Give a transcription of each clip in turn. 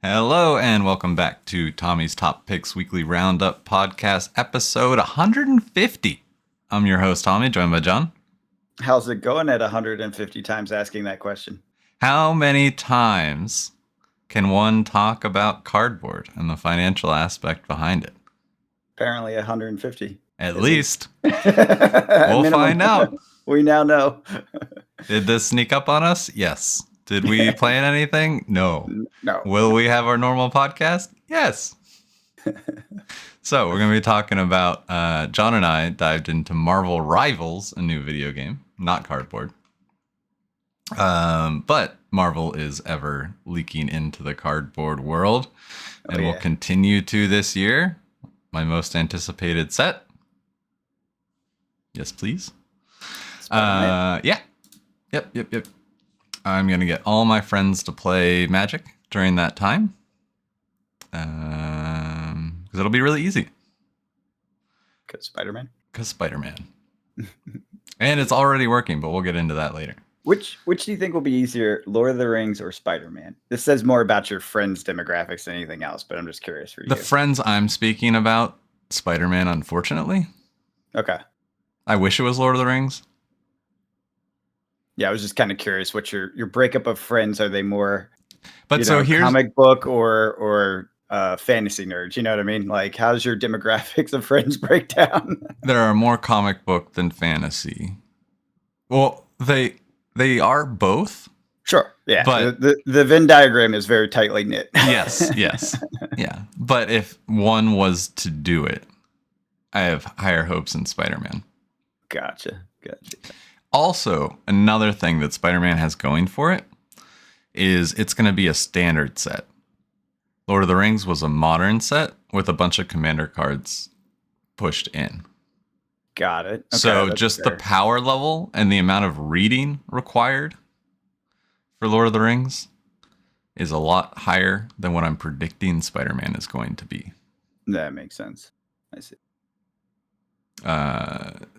Hello and welcome back to Tommy's Top Picks Weekly Roundup Podcast, episode 150. I'm your host, Tommy, joined by John. How's it going at 150 times asking that question? How many times can one talk about cardboard and the financial aspect behind it? Apparently 150. At least. We'll find out. We now know. Did this sneak up on us? Yes. Did we plan anything? No. No. Will we have our normal podcast? Yes. So we're going to be talking about, John and I dived into Marvel Rivals, a new video game, not cardboard. But Marvel is ever leaking into the cardboard world and will continue to this year. My most anticipated set. Yes, please. Yeah. Yep. I'm going to get all my friends to play Magic during that time. Because it'll be really easy. Because Spider-Man. And it's already working, but we'll get into that later. Which do you think will be easier, Lord of the Rings or Spider-Man? This says more about your friends' demographics than anything else, but I'm just curious for you. The friends I'm speaking about, Spider-Man, unfortunately. Okay. I wish it was Lord of the Rings. Yeah, I was just kind of curious what your breakup of friends, are they more Here's comic book or fantasy nerds? You know what I mean? Like, how's your demographics of friends break down? There are more comic book than fantasy. Well, they are both. Sure. Yeah. But the Venn diagram is very tightly knit. Yes. Yeah. But if one was to do it, I have higher hopes in Spider-Man. Gotcha. Also, another thing that Spider-Man has going for it is it's going to be a standard set. Lord of the Rings was a modern set with a bunch of commander cards pushed in. Got it. Okay, so just fair. The power level and the amount of reading required for Lord of the Rings is a lot higher than what I'm predicting Spider-Man is going to be. That makes sense. I see.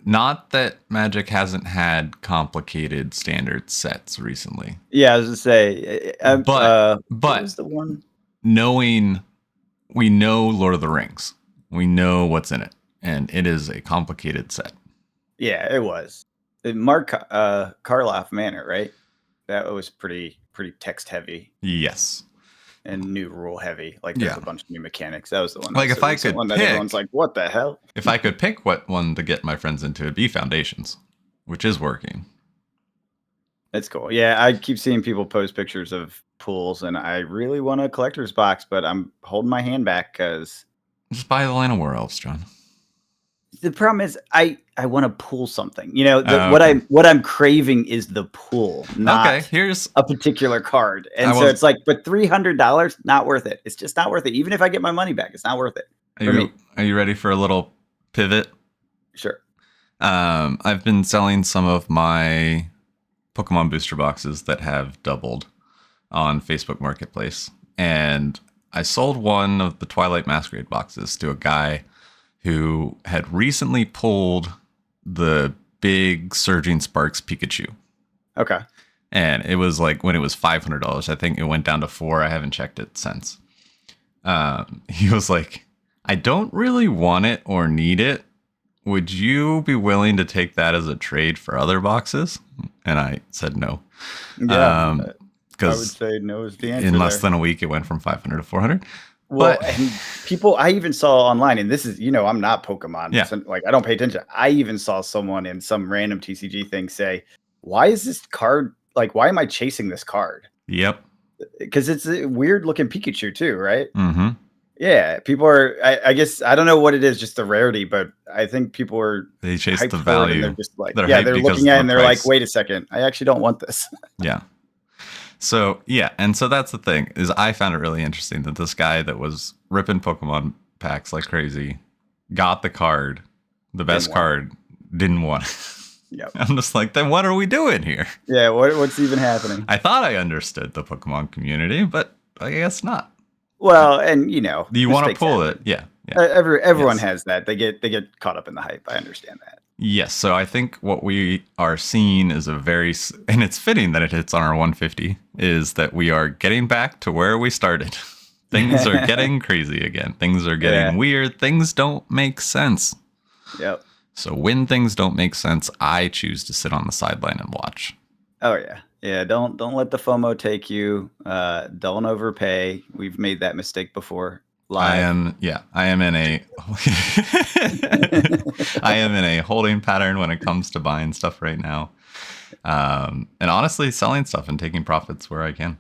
Not that Magic hasn't had complicated standard sets recently. Yeah, I was gonna say, but what was the one? We know Lord of the Rings, we know what's in it, and it is a complicated set. Yeah, it was. Mark Karloff Manor, right? That was pretty text heavy. Yes. And new rule heavy. Like there's a bunch of new mechanics. That was the one. Like if I could pick, everyone's like, what the hell? If I could pick what one to get my friends into, it'd be Foundations, which is working. It's cool. Yeah, I keep seeing people post pictures of pools, and I really want a collector's box, but I'm holding my hand back because just buy the Land of Werewolves, John. The problem is I want to pull something. You know, what I'm craving is the pull, not here's a particular card. And it's like, but $300, not worth it. It's just not worth it. Even if I get my money back, it's not worth it. Are you ready for a little pivot? Sure. I've been selling some of my Pokemon booster boxes that have doubled on Facebook Marketplace. And I sold one of the Twilight Masquerade boxes to a guy who had recently pulled the big Surging Sparks Pikachu. Okay. And it was like when it was $500. I think it went down to $400. I haven't checked it since. He was like, I don't really want it or need it. Would you be willing to take that as a trade for other boxes? And I said no. Yeah, I would say no is the answer. In less than a week, it went from 500 to 400. Well, and people, I even saw online, and this is, I'm not Pokemon. Yeah. So, like, I don't pay attention. I even saw someone in some random TCG thing say, why is this card, like, why am I chasing this card? Yep. Because it's a weird looking Pikachu too, right? Mm-hmm. Yeah. People are, I guess, I don't know what it is, just the rarity, but I think people are. They chase the value. They're just like, they're looking at it and they're like, wait a second, I actually don't want this. Yeah. So, and so that's the thing, is I found it really interesting that this guy that was ripping Pokemon packs like crazy got the card, the best card, didn't want it. Yep. I'm just like, then what are we doing here? Yeah, what's even happening? I thought I understood the Pokemon community, but I guess not. Well, and you want to pull it. Yeah. Everyone has that. They get caught up in the hype. I understand that. Yes, so I think what we are seeing is and it's fitting that it hits on our 150, is that we are getting back to where we started. Things are getting crazy again. Things are getting weird. Things don't make sense. Yep. So when things don't make sense, I choose to sit on the sideline and watch. Oh yeah. Yeah, don't let the FOMO take you. Don't overpay. We've made that mistake before. I Live. am in a I am in a holding pattern when it comes to buying stuff right now. And honestly, selling stuff and taking profits where I can.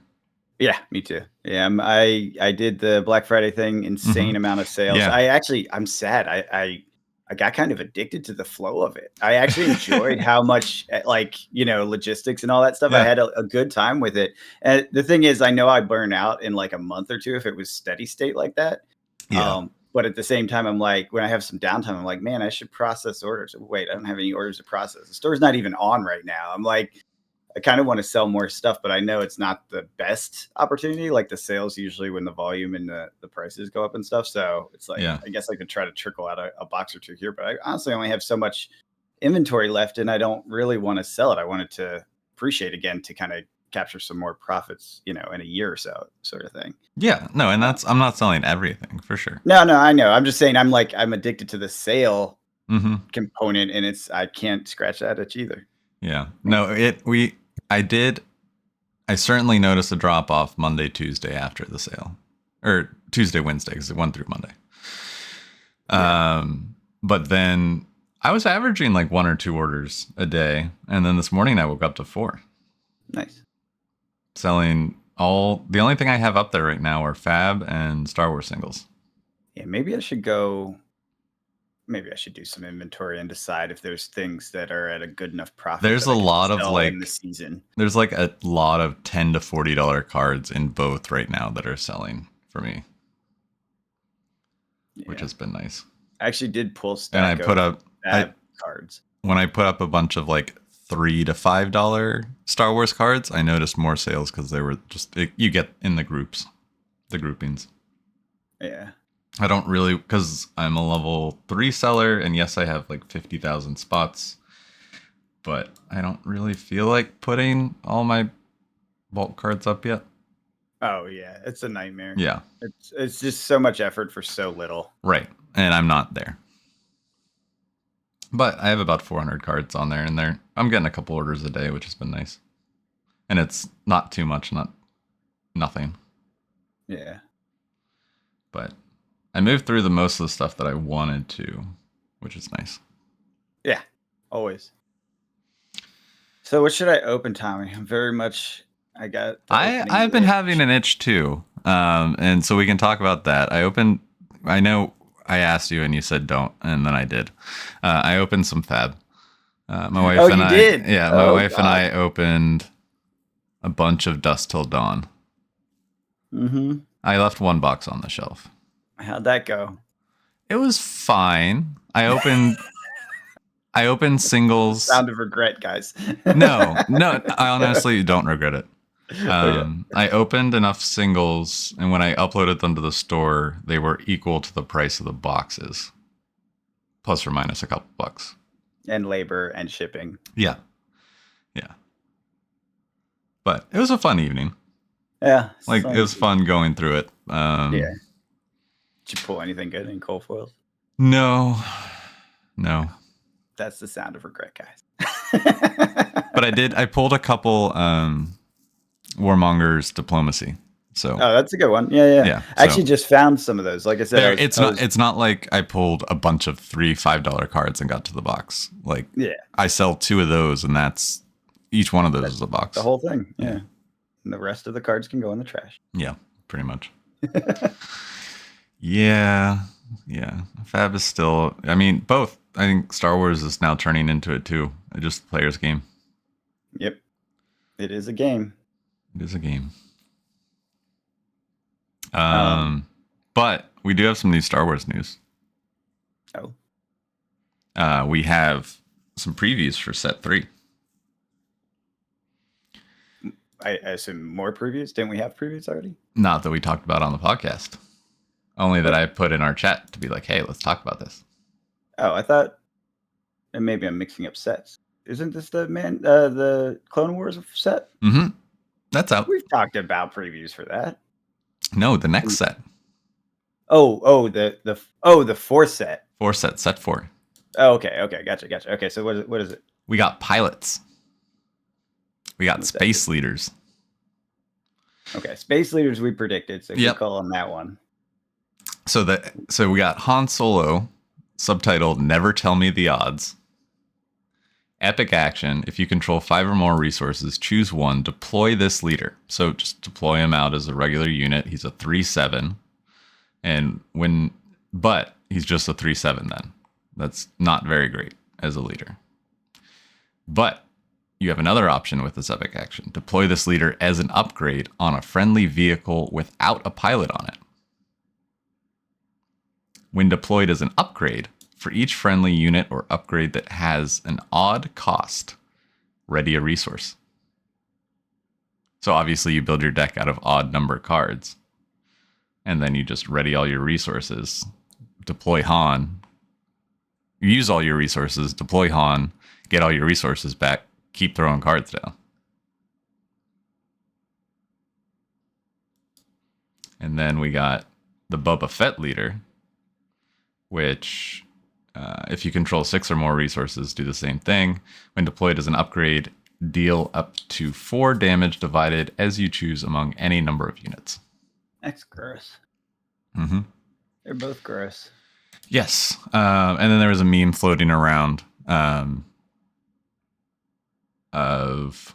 Yeah, me too. Yeah, I did the Black Friday thing, insane amount of sales. Yeah. I'm sad. I got kind of addicted to the flow of it. I actually enjoyed how much like, logistics and all that stuff. I Yeah. had a good time with it. And the thing is, I know I burn out in like a month or two if it was steady state like that. Yeah. But at the same time, I'm like, when I have some downtime, I'm like, man, I should process orders. Wait, I don't have any orders to process. The store's not even on right now. I'm like, I kind of want to sell more stuff, but I know it's not the best opportunity. Like the sales usually when the volume and the prices go up and stuff. So it's like, Yeah. I guess I could try to trickle out a box or two here, but I honestly only have so much inventory left and I don't really want to sell it. I wanted to appreciate again to kind of capture some more profits, in a year or so sort of thing. Yeah. No, and I'm not selling everything for sure. No, I know. I'm just saying I'm addicted to the sale Mm-hmm. component and I can't scratch that itch either. Yeah. No, I certainly noticed a drop off Monday, Tuesday after the sale, or Tuesday, Wednesday, because it went through Monday. Yeah. But then I was averaging like 1 or 2 orders a day. And then this morning I woke up to 4. Nice. Selling the only thing I have up there right now are Fab and Star Wars singles. Yeah, maybe I should do some inventory and decide if there's things that are at a good enough profit. There's a lot of like in the season. There's like a lot of $10 to $40 cards in both right now that are selling for me, which has been nice. I actually did pull stack. And I put up cards. When I put up a bunch of like $3 to $5 Star Wars cards, I noticed more sales because they were you get in the groupings. Yeah. I don't really, because I'm a level 3 seller, and yes, I have like 50,000 spots, but I don't really feel like putting all my bulk cards up yet. Oh yeah, it's a nightmare. Yeah, it's just so much effort for so little. Right, and I'm not there. But I have about 400 cards on there, and I'm getting a couple orders a day, which has been nice. And it's not too much, nothing. Yeah. But I moved through the most of the stuff that I wanted to, which is nice. Yeah, always. So what should I open, Tommy? I've been having an itch too, and so we can talk about that. I know I asked you and you said don't, and then I did. I opened some Fab. My wife and I did? Yeah, my wife and I opened a bunch of Dust Till Dawn. Mm-hmm. I left 1 box on the shelf. How'd that go? It was fine. I opened singles. Sound of regret, guys. No, I honestly don't regret it. I opened enough singles, and when I uploaded them to the store, they were equal to the price of the boxes, plus or minus a couple bucks. And labor and shipping. Yeah. But it was a fun evening. Yeah. Like, it was fun going through it. Yeah. Did you pull anything good in cold foils? No. That's the sound of regret, guys. But I pulled a couple Warmonger's Diplomacy. So that's a good one. Yeah. I actually just found some of those. Like I said, it's not like I pulled a bunch of $3-5 cards and got to the box. Like, I sell 2 of those, and that's each one of those is a box. The whole thing. Yeah. And the rest of the cards can go in the trash. Yeah, pretty much. Yeah. Fab is still, I mean, both. I think Star Wars is now turning into it too. It's just a player's game. Yep. It is a game. But we do have some new Star Wars news. Oh. We have some previews for set 3. I assume more previews. Didn't we have previews already? Not that we talked about on the podcast. Only that I put in our chat to be like, hey, let's talk about this. Oh, I thought, and maybe I'm mixing up sets. Isn't this the Clone Wars set? Mm-hmm. That's out. We've talked about previews for that. No, the next set. The fourth set. 4 set, set 4. Oh, okay, gotcha. Okay, so what is it? We got pilots. We got What's that? space leaders. Okay, space leaders we predicted, so good call on that one. So we got Han Solo, subtitled "Never Tell Me the Odds." Epic action. If you control 5 or more resources, choose one. Deploy this leader. So just deploy him out as a regular unit. He's a 3/7, but he's just a 3/7. Then that's not very great as a leader. But you have another option with this epic action. Deploy this leader as an upgrade on a friendly vehicle without a pilot on it. When deployed as an upgrade, for each friendly unit or upgrade that has an odd cost, ready a resource. So obviously you build your deck out of odd number cards, and then you just ready all your resources, deploy Han, use all your resources, deploy Han, get all your resources back, keep throwing cards down. And then we got the Boba Fett leader, which if you control 6 or more resources, do the same thing. When deployed as an upgrade, deal up to 4 damage divided as you choose among any number of units. That's gross. Mm-hmm. They're both gross. Yes. And then there was a meme floating around of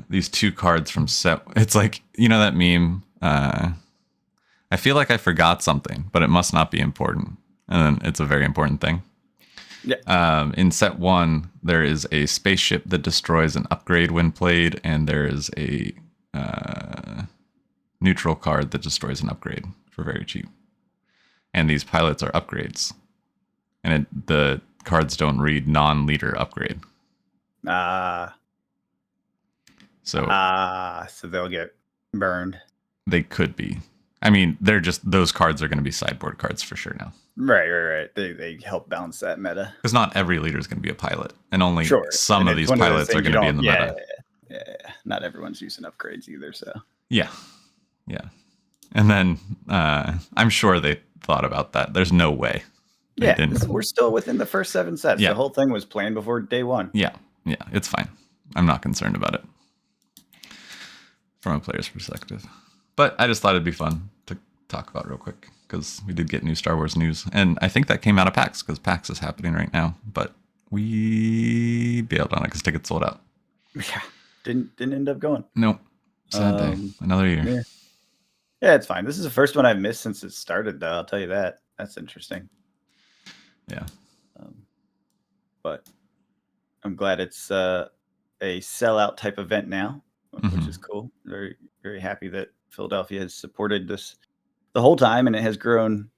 these 2 cards from set. It's like, you know that meme? I feel like I forgot something, but it must not be important. And then it's a very important thing. Yeah. In set 1, there is a spaceship that destroys an upgrade when played, and there is a neutral card that destroys an upgrade for very cheap. And these pilots are upgrades. And the cards don't read non-leader upgrade. So they'll get burned. They could be. I mean, those cards are going to be sideboard cards for sure now. Right. They help balance that meta. Because not every leader is going to be a pilot, and only some and of these pilots are going to be in the meta. Yeah. Not everyone's using upgrades either, so. Yeah. And then I'm sure they thought about that. There's no way. We're still within the first 7 sets. Yeah. The whole thing was planned before day 1. Yeah, it's fine. I'm not concerned about it from a player's perspective. But I just thought it'd be fun to talk about real quick, because we did get new Star Wars news. And I think that came out of PAX, because PAX is happening right now. But we bailed on it because tickets sold out. Yeah, didn't end up going. Nope. Sad day. Another year. Yeah, it's fine. This is the first one I've missed since it started, though. I'll tell you that. That's interesting. Yeah. But I'm glad it's a sellout type event now, which is cool. Very, very happy that Philadelphia has supported this the whole time, and it has grown,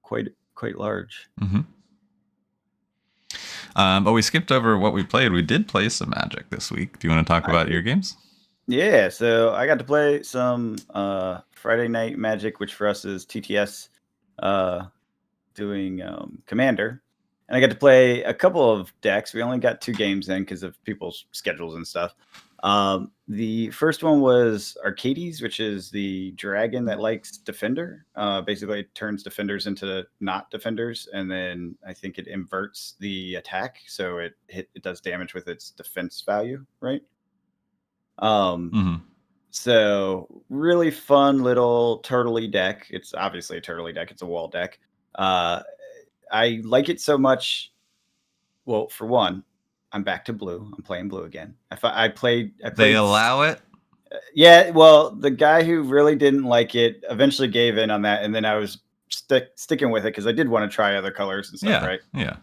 quite large. But we skipped over what we played. We did play some Magic this week. Do you want to talk about your games? Yeah, so I got to play some Friday Night Magic, which for us is TTS, doing Commander. And I got to play a couple of decks. We only got 2 games in because of people's schedules and stuff. The first one was Arcades, which is the dragon that likes Defender. Basically, it turns defenders into not defenders, and then I think it inverts the attack, so it does damage with its defense value, right? So really fun little turtley deck. It's obviously a turtley deck. It's a wall deck. I like it so much. Well, for one, I'm back to blue. I'm playing blue again. I played. They allow it? Yeah. Well, the guy who really didn't like it eventually gave in on that, and then I was sticking with it because I did want to try other colors and stuff, right? Yeah.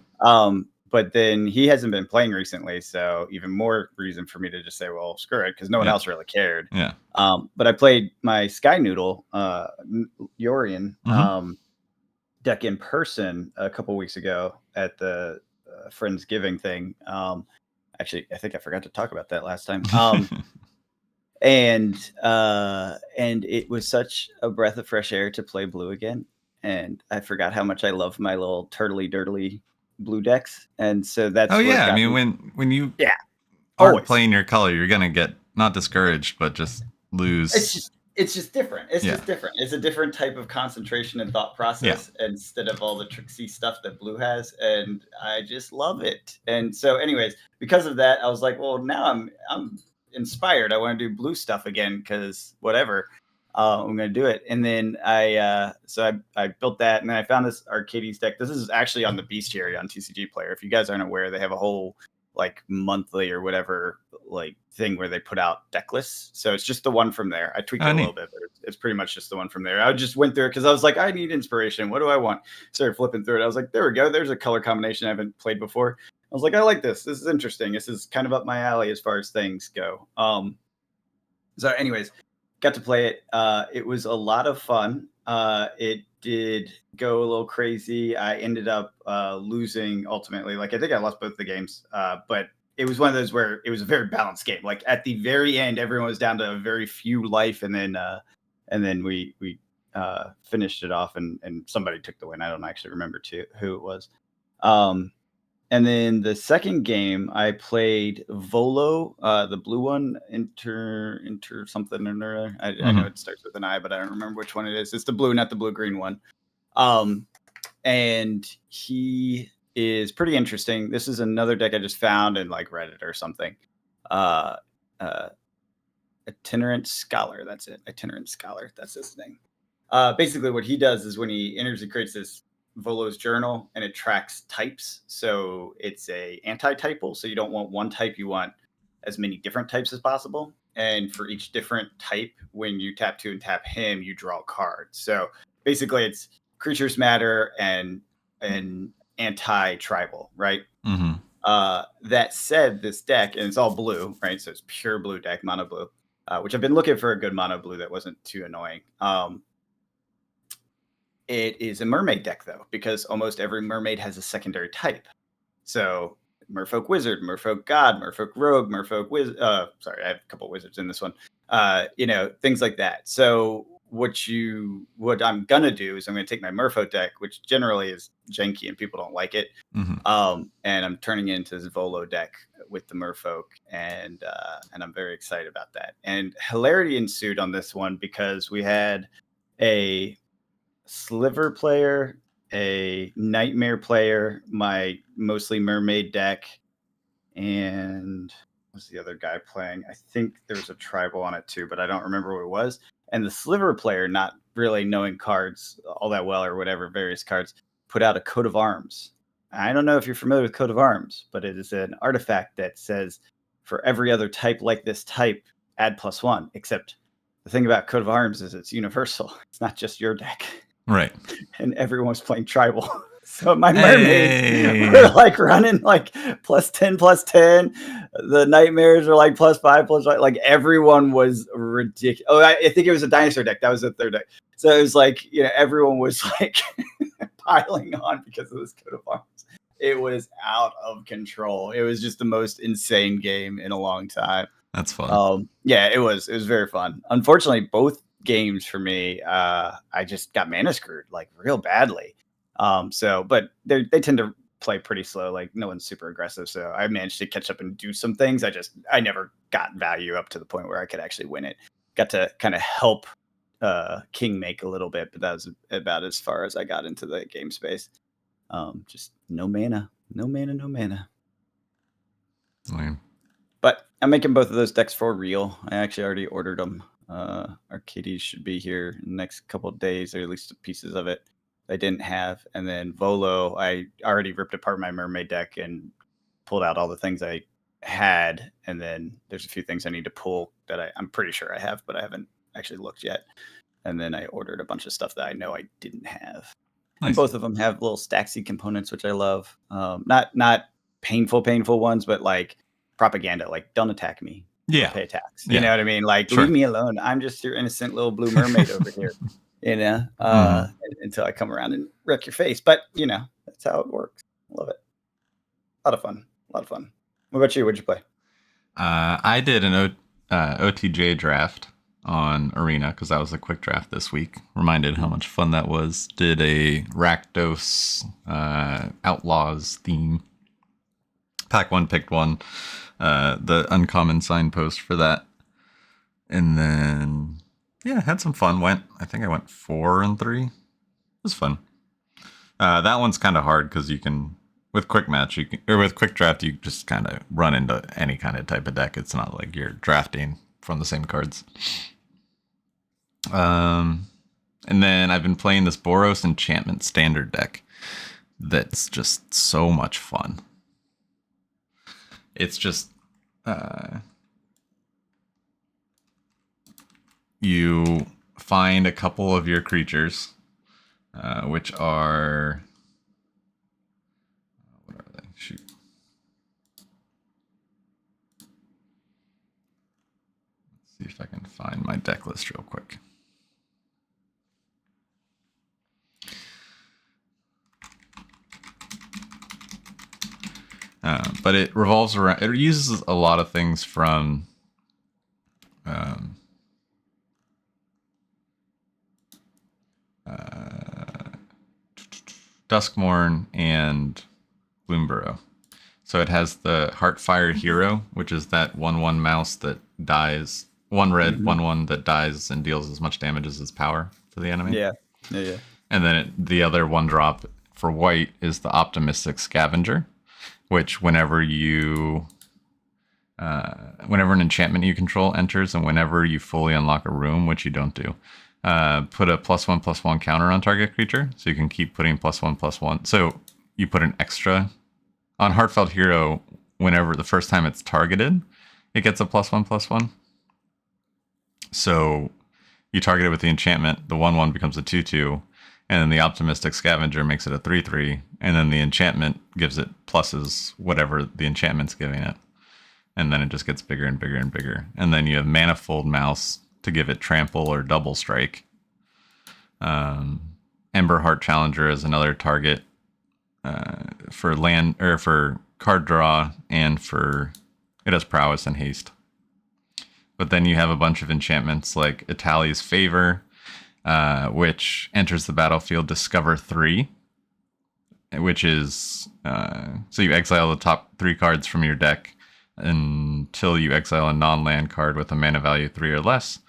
But then he hasn't been playing recently, so even more reason for me to just say, well, screw it, because no one else really cared. Yeah. But I played my Sky Noodle, Yorian, deck in person a couple weeks ago at the Friendsgiving thing. Actually, I think I forgot to talk about that last time. And it was such a breath of fresh air to play blue again. And I forgot how much I love my little turtly dirtly blue decks. And so that's I mean, when you aren't playing your color, you're gonna get not discouraged, but just lose it's just different. It's Yeah. just different. It's a different type of concentration and thought process instead of all the tricksy stuff that blue has, and I just love it. And so, anyways, because of that, I was like, well, now I'm inspired. I want to do blue stuff again because whatever. I'm gonna do it. And then I built that, and then I found this Arcades deck. This is actually on the Bestiary on TCG Player. If you guys aren't aware, they have a whole like monthly or whatever like thing where they put out deck lists. So it's just the one from there. I tweaked it a little bit, but it's pretty much just the one from there. I just went through it because I was like, I need inspiration. What do I want? Started flipping through it. I was like, there we go. There's a color combination I haven't played before. I was like, I like this. This is interesting. This is kind of up my alley as far as things go. So anyways, got to play it. It was a lot of fun. It did go a little crazy. I ended up losing ultimately. Like I think I lost both the games, but it was one of those where it was a very balanced game. Like at the very end, everyone was down to a very few life, and then we finished it off, and somebody took the win. I don't actually remember who it was. And then the second game, I played Volo, the blue one, Inter something or another. I know it starts with an I, but I don't remember which one it is. It's the blue, not the blue-green one. And he is pretty interesting. This is another deck I just found in like Reddit or something. Itinerant Scholar. That's it. Itinerant Scholar. That's his name. Basically, what he does is when he enters, he creates this Volo's journal, and it tracks types. So it's a anti-typal. So you don't want one type, you want as many different types as possible. And for each different type, when you tap 2 and tap him, you draw a card. So basically it's creatures matter and anti-tribal, right? That said, this deck, and it's all blue, right? So it's pure blue deck, mono blue, which I've been looking for a good mono blue that wasn't too annoying. It is a mermaid deck, though, because almost every mermaid has a secondary type. So Merfolk Wizard, Merfolk God, Merfolk Rogue, Merfolk sorry, I have a couple wizards in this one. Things like that. So what I'm gonna do is I'm gonna take my Merfolk deck, which generally is janky and people don't like it, and I'm turning it into this Volo deck with the Merfolk, and I'm very excited about that. And hilarity ensued on this one because we had a Sliver player, a Nightmare player, my mostly mermaid deck, and what's the other guy playing? I think there's a tribal on it too, but I don't remember what it was. And the Sliver player, not really knowing cards all that well or whatever, various cards, put out a coat of arms. I don't know if you're familiar with coat of arms, but it is an artifact that says for every other type like this type, add +1, except the thing about coat of arms is it's universal. It's not just your deck. Right. And everyone was playing tribal. So my mermaids were like running like +10. The nightmares are like +5, like everyone was ridiculous. Oh, I think it was a dinosaur deck. That was the third deck. So it was like, everyone was like piling on because of this coat of arms. It was out of control. It was just the most insane game in a long time. That's fun. Yeah, it was very fun. Unfortunately, both games for me, I just got mana screwed like real badly. But they tend to play pretty slow. Like no one's super aggressive. So I managed to catch up and do some things. I never got value up to the point where I could actually win it. Got to kind of help King make a little bit, but that was about as far as I got into the game space. Just no mana. Lame. But I'm making both of those decks for real. I actually already ordered them. Arcades should be here in the next couple of days, or at least pieces of it I didn't have. And then Volo, I already ripped apart my mermaid deck and pulled out all the things I had. And then there's a few things I need to pull that I'm pretty sure I have, but I haven't actually looked yet. And then I ordered a bunch of stuff that I know I didn't have. Nice. And both of them have little Staxy components, which I love. Not painful ones, but like propaganda, like don't attack me. Yeah. Pay tax. You know what I mean? Like, leave me alone. I'm just your innocent little blue mermaid over here, until I come around and wreck your face. But, that's how it works. Love it. A lot of fun. What about you? What'd you play? I did an OTJ draft on Arena because that was a quick draft this week. Reminded how much fun that was. Did a Rakdos Outlaws theme. Pack 1 picked one. The uncommon signpost for that. And then Yeah, had some fun. I think I went 4-3. It was fun. That one's kind of hard because you can, with quick match, or with quick draft, you just kind of run into any kind of type of deck. It's not like you're drafting from the same cards. And then I've been playing this Boros Enchantment standard deck that's just so much fun. It's just you find a couple of your creatures, which are, what are they? Shoot. Let's see if I can find my deck list real quick. But it revolves around, it uses a lot of things from Duskmourn and Bloomburrow. So it has the Heartfire Hero, which is that 1/1 mouse that dies, 1 red, 1/1 that dies and deals as much damage as its power to the enemy. Yeah. Yeah. And then the other 1-drop for white is the Optimistic Scavenger, which whenever an enchantment you control enters, and whenever you fully unlock a room, which you don't do, put a +1/+1 counter on target creature, so you can keep putting +1/+1. So you put an extra on Heartfelt Hero. Whenever the first time it's targeted, it gets a +1/+1. So you target it with the enchantment, the 1/1 becomes a 2/2, and then the Optimistic Scavenger makes it a 3/3, and then the enchantment gives it pluses whatever the enchantment's giving it. And then it just gets bigger and bigger and bigger. And then you have Manifold Mouse to give it trample or double strike. Emberheart Challenger is another target for land, or for card draw, and for it has prowess and haste. But then you have a bunch of enchantments like Italia's Favor, which enters the battlefield, discover 3, which is so you exile the top 3 cards from your deck until you exile a non-land card with a mana value 3 or less,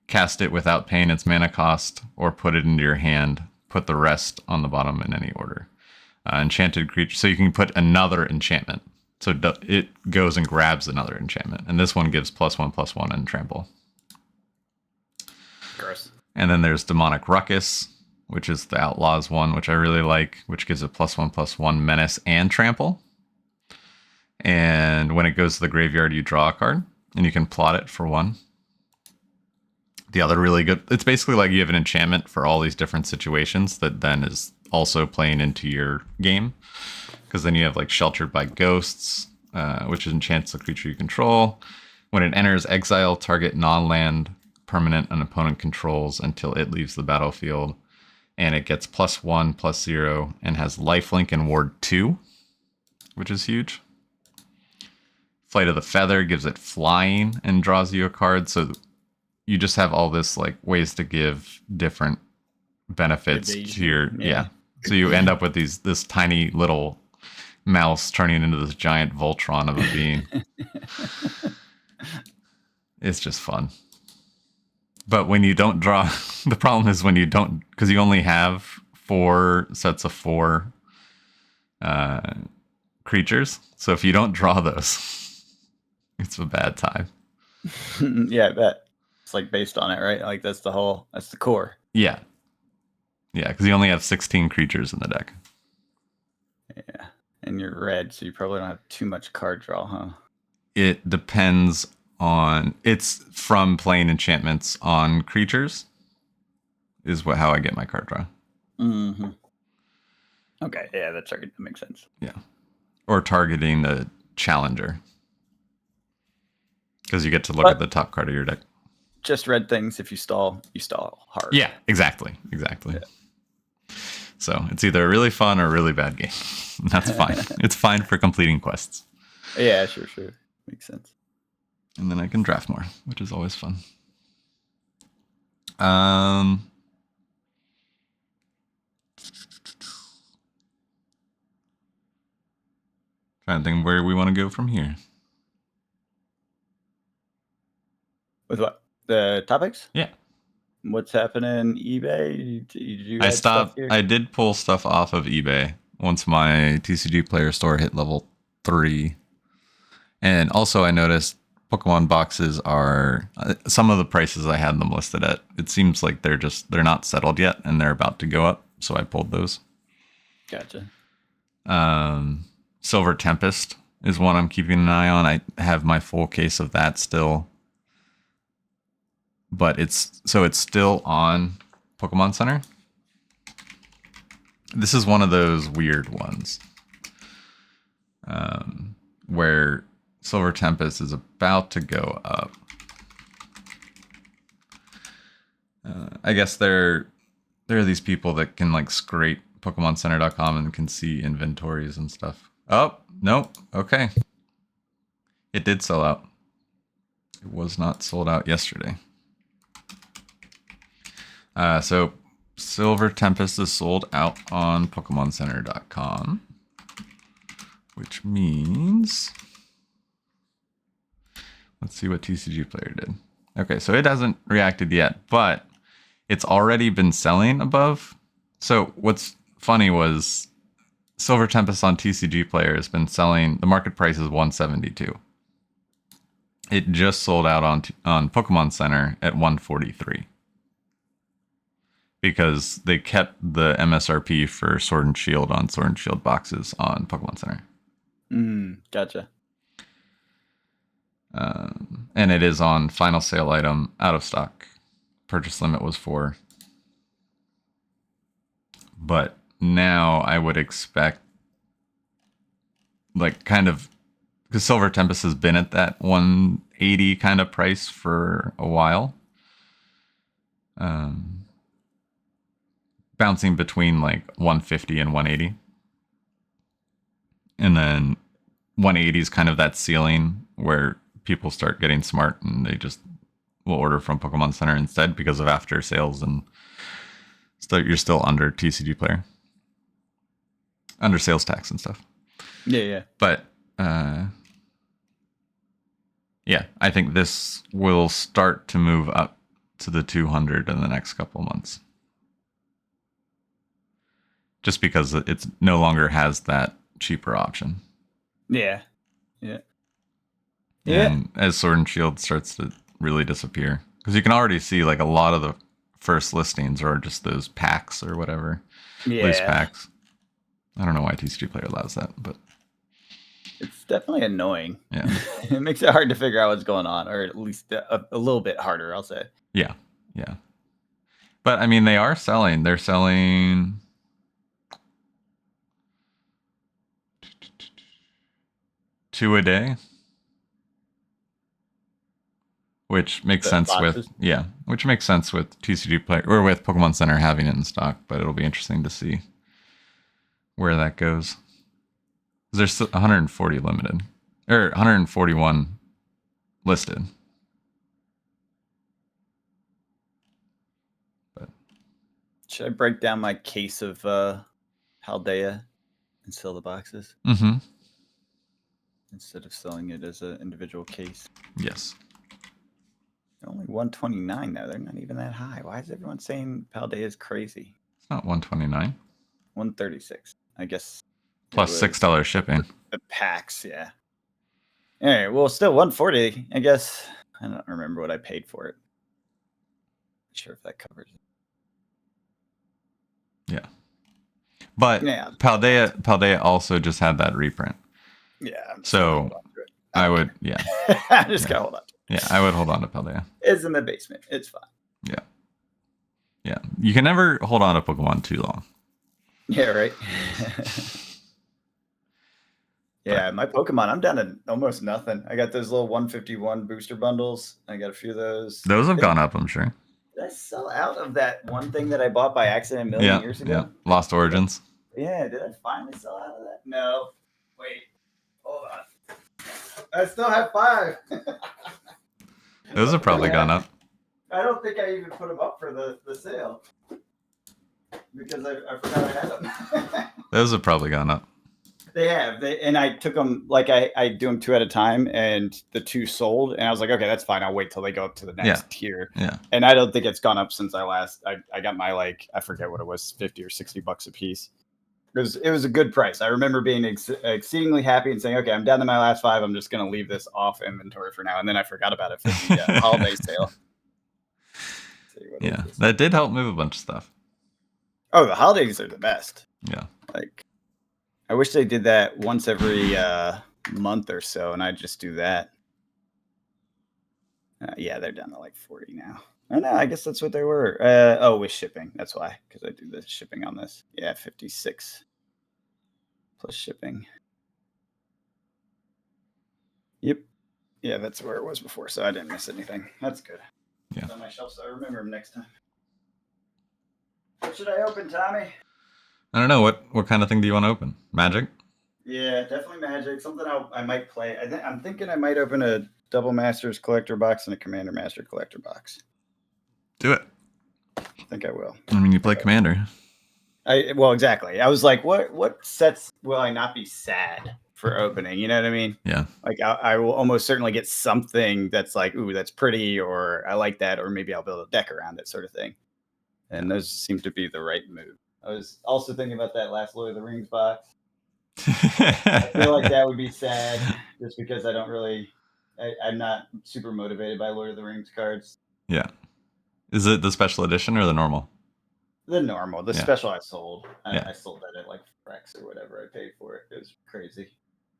cast it without paying its mana cost, or put it into your hand, put the rest on the bottom in any order. Enchanted creature, so you can put another enchantment, so it goes and grabs another enchantment, and this one gives +1/+1 and trample. Gross. And then there's Demonic Ruckus, which is the Outlaws one, which I really like, which gives a +1/+1 menace and trample. And when it goes to the graveyard, you draw a card, and you can plot it for 1. The other really good, it's basically like you have an enchantment for all these different situations that then is also playing into your game. Because then you have like Sheltered by Ghosts, which enchants the creature you control. When it enters, exile target non-land permanent an opponent controls until it leaves the battlefield. And it gets +1/+0 and has lifelink and ward 2, which is huge. Flight of the Feather gives it flying and draws you a card. So you just have all this like ways to give different benefits to your yeah. So you end up with this tiny little mouse turning into this giant Voltron of a being. It's just fun. But when you don't draw, the problem is when you don't, because you only have 4 sets of 4 creatures. So if you don't draw those, it's a bad time. Yeah, I bet. It's like based on it, right? Like that's the core. Yeah. Yeah, because you only have 16 creatures in the deck. Yeah. And you're red, so you probably don't have too much card draw, huh? It depends on, it's from playing enchantments on creatures is how I get my card draw. Mm-hmm. Okay, yeah, that makes sense. Yeah. Or targeting the challenger. Because you get to look at the top card of your deck. Just red things, if you stall hard. Yeah, exactly. Yeah. So it's either a really fun or a really bad game. That's fine. It's fine for completing quests. Yeah, sure. Makes sense. And then I can draft more, which is always fun. Trying to think where we want to go from here. With what? The topics? Yeah. What's happening? eBay? Did you I add stuff stopped. here? I did pull stuff off of eBay once my TCG player store hit level 3. And also, I noticed Pokemon boxes are some of the prices I had them listed at. It seems like they're not settled yet, and they're about to go up. So I pulled those. Gotcha. Silver Tempest is one I'm keeping an eye on. I have my full case of that still, but it's still on Pokemon Center. This is one of those weird ones where Silver Tempest is about to go up. I guess there are these people that can like scrape PokemonCenter.com and can see inventories and stuff. Oh, no. Okay. It did sell out. It was not sold out yesterday. So Silver Tempest is sold out on PokemonCenter.com, which means, let's see what TCG Player did. Okay, so it hasn't reacted yet, but it's already been selling above. So what's funny was Silver Tempest on TCG Player has been selling, the market price is 172. It just sold out on Pokemon Center at 143. Because they kept the MSRP for Sword and Shield on Sword and Shield boxes on Pokemon Center. Gotcha. And it is on final sale item, out of stock. Purchase limit was 4. But now I would expect, like, kind of, because Silver Tempest has been at that 180 kind of price for a while. Bouncing between like 150 and 180. And then 180 is kind of that ceiling where people start getting smart and they just will order from Pokemon Center instead because of after sales, and you're still under TCG Player, under sales tax and stuff. Yeah. But yeah, I think this will start to move up to the 200 in the next couple of months. Just because it's no longer has that cheaper option. Yeah. And as Sword and Shield starts to really disappear, because you can already see like a lot of the first listings are just those packs or whatever, loose packs. I don't know why TCG Player allows that, but it's definitely annoying. Yeah, it makes it hard to figure out what's going on, or at least a little bit harder, I'll say. Yeah. But I mean, they are selling. They're selling 2 a day. Which makes sense with TCG Player or with Pokemon Center having it in stock, but it'll be interesting to see where that goes. There's 140 limited, or 141 listed. But should I break down my case of Paldea and sell the boxes? Mm-hmm. Instead of selling it as an individual case. Yes. Only 129 though. They're not even that high. Why is everyone saying Paldea is crazy? It's not 129. 136. I guess. Plus $6 shipping. The packs, yeah. All right. Well, still 140. I guess. I don't remember what I paid for it. Not sure if that covers it. Yeah. But yeah. Paldea also just had that reprint. Yeah. So I would, yeah. I just gotta hold on. Yeah, I would hold on to Paldea. It's in the basement. It's fine. Yeah. You can never hold on to Pokemon too long. Yeah, right. Yeah, my Pokemon, I'm down to almost nothing. I got those little 151 booster bundles. I got a few of those. Those have gone up, I'm sure. Did I sell out of that one thing that I bought by accident a million years ago? Yeah, Lost Origins. Yeah, did I finally sell out of that? No. Wait. Hold on. I still have 5. Those have probably gone up. I don't think I even put them up for the sale. Because I forgot I had them. Those have probably gone up. They have. And I took them, like, I do them 2 at a time, and the 2 sold. And I was like, okay, that's fine. I'll wait till they go up to the next tier. Yeah. And I don't think it's gone up since I got my, like, I forget what it was, 50 or 60 bucks a piece. It was a good price. I remember being exceedingly happy and saying, okay, I'm down to my last 5. I'm just going to leave this off inventory for now. And then I forgot about it for the holiday sale. Yeah, that did help move a bunch of stuff. Oh, the holidays are the best. Yeah. Like, I wish they did that once every month or so, and I'd just do that. Yeah, they're down to like 40 now. I know. I guess that's what they were. With shipping. That's why, because I do the shipping on this. Yeah, 56 plus shipping. Yep. Yeah, that's where it was before, so I didn't miss anything. That's good. Yeah. It's on my shelf, so I remember them next time. What should I open, Tommy? I don't know. What kind of thing do you want to open? Magic? Yeah, definitely Magic. Something I might play. I'm thinking I might open a Double Masters collector box and a Commander Master collector box. Do it. I think I will. I mean, you play Commander. Well, exactly. I was like, what sets will I not be sad for opening? You know what I mean? Yeah. Like I will almost certainly get something that's like, ooh, that's pretty, or I like that, or maybe I'll build a deck around it, sort of thing. And those seem to be the right move. I was also thinking about that last Lord of the Rings box. I feel like that would be sad just because I'm not super motivated by Lord of the Rings cards. Yeah. Is it the special edition or the normal? The normal. The special I sold. Yeah. I sold that at like Rex or whatever I paid for it. It was crazy.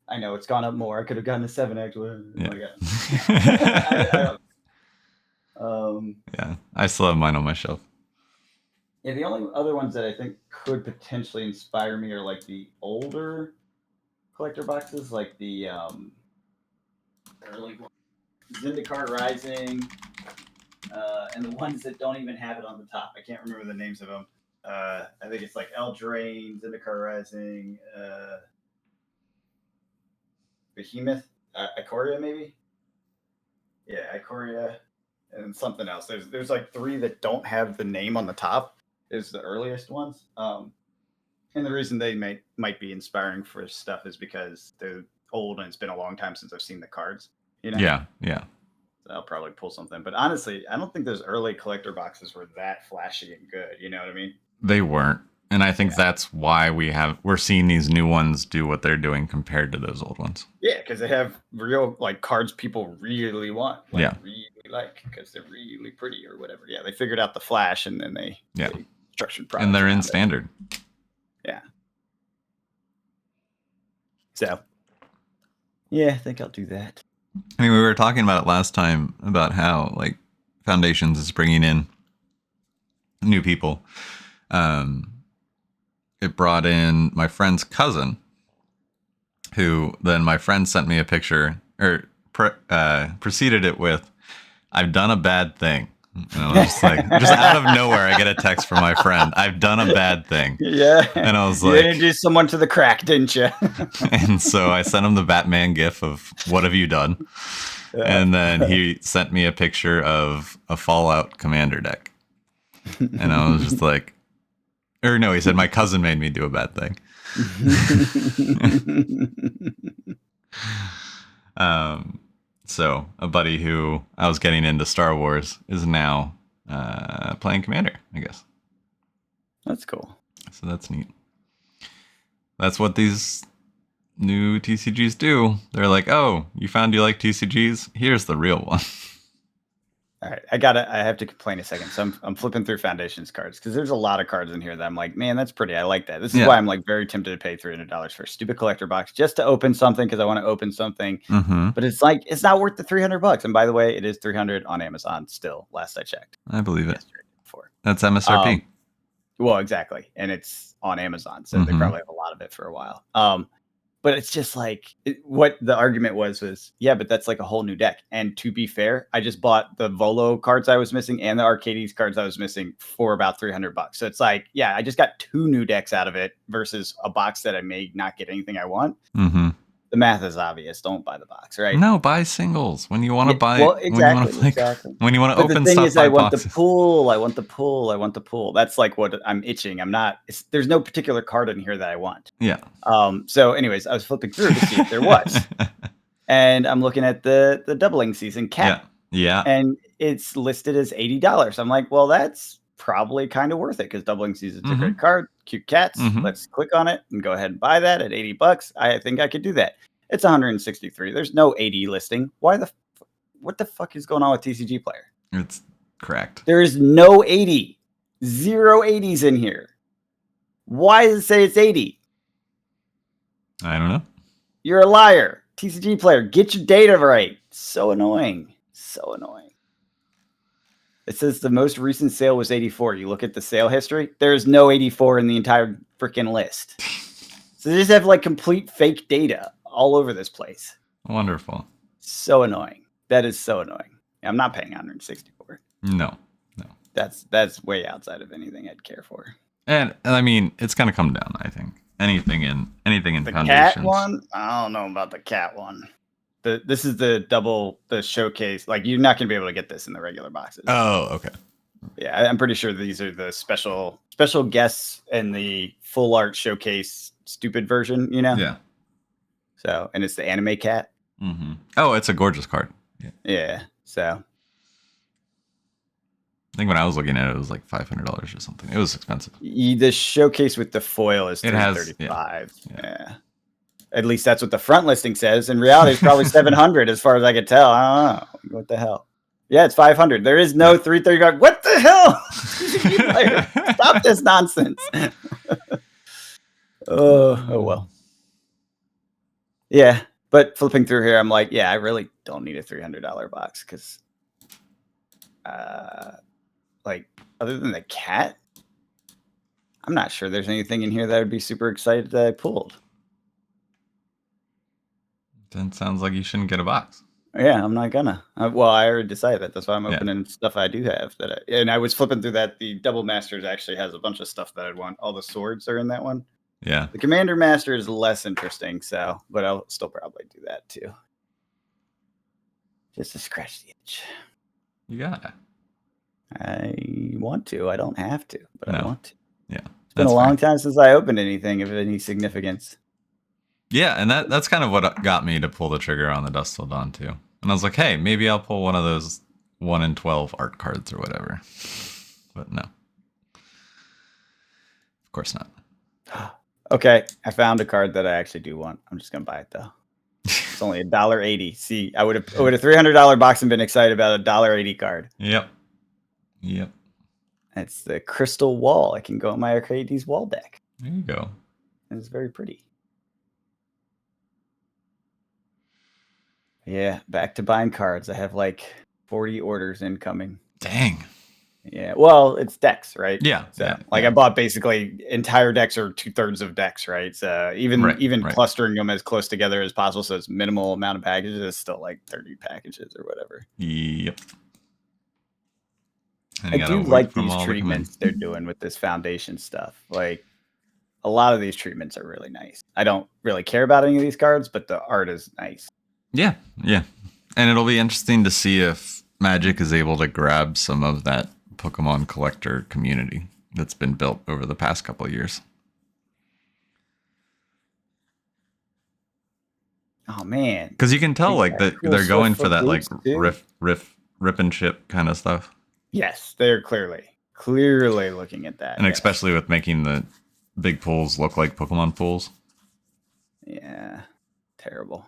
I know it's gone up more. I could have gotten a 7X. Yeah. I still have mine on my shelf. Yeah, the only other ones that I think could potentially inspire me are like the older collector boxes, like the early Zendikar Rising, and the ones that don't even have it on the top. I can't remember the names of them. I think it's like Eldraine, Zendikar Rising, Behemoth, Ikoria maybe. Yeah, Ikoria, and something else. There's like 3 that don't have the name on the top. Is the earliest ones. And the reason they might be inspiring for stuff is because they're old and it's been a long time since I've seen the cards. You know? Yeah. So I'll probably pull something. But honestly, I don't think those early collector boxes were that flashy and good. You know what I mean? They weren't. And I think that's why we're seeing these new ones do what they're doing compared to those old ones. Yeah, because they have real like cards people really want. Really like, because they're really pretty or whatever. Yeah, they figured out the flash and then they structured products. And they're in standard. Yeah. So, yeah, I think I'll do that. I mean, we were talking about it last time about how like Foundations is bringing in new people. It brought in my friend's cousin, who then my friend sent me a picture or preceded it with, "I've done a bad thing." And I was just like, just out of nowhere, I get a text from my friend. "I've done a bad thing." Yeah. And I was you like, introduced someone to the crack, didn't you? And so I sent him the Batman gif of "What have you done?" And then he sent me a picture of a Fallout Commander deck. And I was just like, or no, he said, "My cousin made me do a bad thing." So a buddy who I was getting into Star Wars is now playing Commander, I guess. That's cool. So that's neat. That's what these new TCGs do. They're like, "Oh, you found you like TCGs? Here's the real one." All right, I have to complain a second. So I'm flipping through Foundations cards because there's a lot of cards in here that I'm like, man, that's pretty. I like that. This is why I'm like very tempted to pay $300 for a stupid collector box just to open something because I want to open something. Mm-hmm. But it's like it's not worth the $300. And by the way, it is $300 on Amazon still. Last I checked. I believe it. That's MSRP. Well, exactly, and it's on Amazon, so they probably have a lot of it for a while. But it's just like what the argument was, yeah, but that's like a whole new deck. And to be fair, I just bought the Volo cards I was missing and the Arcades cards I was missing for about $300. So it's like, yeah, I just got 2 new decks out of it versus a box that I may not get anything I want. Mm-hmm. The math is obvious. Don't buy the box, right? No, buy singles when you want to Yeah, buy. well, When you want to exactly, play. exactly. When you want to But the open thing stuff, is, I buy want the boxes. pool. I want the pool. I want the pool. That's like what I'm itching. I'm not. There's no particular card in here that I want. Yeah. So, anyways, I was flipping through to see if there was, and I'm looking at the doubling season cat, Yeah. and it's listed as $80. I'm like, well, that's probably kind of worth it because doubling season's a great card. Cute cats. Let's click on it and go ahead and buy that at $80. I think I could do that. It's 163. There's no 80 listing. What the fuck is going on with TCG Player? It's correct. There is no 80. Zero 80s in here. Why does it say it's 80? I don't know. You're a liar. TCG Player, get your data right. So annoying. So annoying. It says the most recent sale was 84. You look at the sale history, there's no 84 in the entire freaking list. So they just have like complete fake data all over this place. Wonderful. So annoying. That is so annoying. I'm not paying 164. No. That's way outside of anything I'd care for. And I mean, it's gonna come down. I think anything in The foundations. cat one, I don't know about the cat one. This is the showcase. Like you're not gonna be able to get this in the regular boxes. Oh, okay. Yeah, I'm pretty sure these are the special guests and the full art showcase stupid version. Yeah. So, and it's the anime cat. Oh, it's a gorgeous card. Yeah. So. I think when I was looking at it, it was like $500 or something. It was expensive. The showcase with the foil is $335. Yeah. At least that's what the front listing says. In reality, it's probably $700 as far as I could tell. I don't know. What the hell? Yeah, it's $500. There is no $335. What the hell? Stop this nonsense. Oh well. Yeah, but flipping through here, I'm like, yeah, I really don't need a $300 box because, like, other than the cat, I'm not sure there's anything in here that I'd be super excited that I pulled. Then sounds like you shouldn't get a box. Yeah, I'm not gonna. Well, I already decided that. That's why I'm opening stuff I do have. And I was flipping through that. The Double Masters actually has a bunch of stuff that I'd want. All the swords are in that one. Yeah. The Commander Master is less interesting, but I'll still probably do that too. Just to scratch the itch. You gotta. I want to. I don't have to, but I want to. Yeah. It's been a long time since I opened anything of any significance. Yeah, and that's kind of what got me to pull the trigger on the Dusk Till Dawn too. And I was like, hey, maybe I'll pull one of those 1 in 12 art cards or whatever. But no. Of course not. Okay, I found a card that I actually do want. I'm just gonna buy it though. It's only $1.80. See, I would have $300 box and been excited about a $1.80 card. Yep. It's the Crystal Wall. I can go on my Arcades wall deck. There you go. And it's very pretty. Yeah, back to buying cards. I have like 40 orders incoming. Dang. Yeah, well, it's decks, right? Yeah. So, I bought basically entire decks or 2/3 of decks, right? So even clustering them as close together as possible, so it's minimal amount of packages. It's still like 30 packages or whatever. Yep. I do like these treatments they're doing with this foundation stuff. Like a lot of these treatments are really nice. I don't really care about any of these cards, but the art is nice. Yeah. And it'll be interesting to see if Magic is able to grab some of that Pokemon collector community that's been built over the past couple of years. Oh man, because you can tell like that they're going for that like rip and ship kind of stuff. Yes, they're clearly looking at that, and especially with making the big pools look like Pokemon pools. Yeah, terrible.